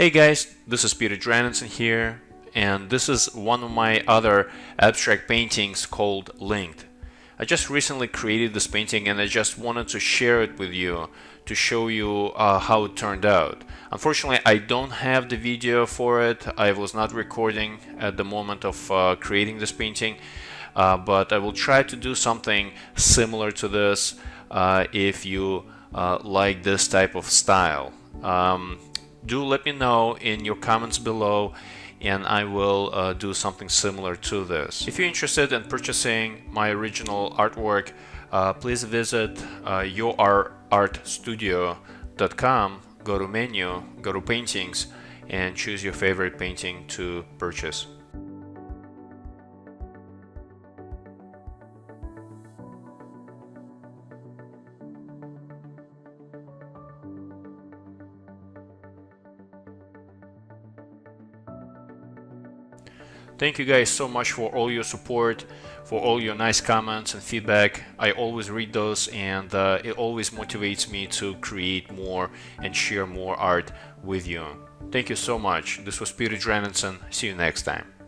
Hey guys, this is Dranitsin here, and this is one of my other abstract paintings called Linked. I just recently created this painting and I just wanted to share it with you to show you how it turned out. Unfortunately, I don't have the video for it. I was not recording at the moment of creating this painting, but I will try to do something similar to this if you like this type of style. Do let me know in your comments below and I will do something similar to this. If you're interested in purchasing my original artwork, please visit yourartstudio.com, go to menu, go to paintings, and choose your favorite painting to purchase. Thank you guys so much for all your support, for all your nice comments and feedback. I always read those and it always motivates me to create more and share more art with you. Thank you so much. This was Dranitsin. See you next time.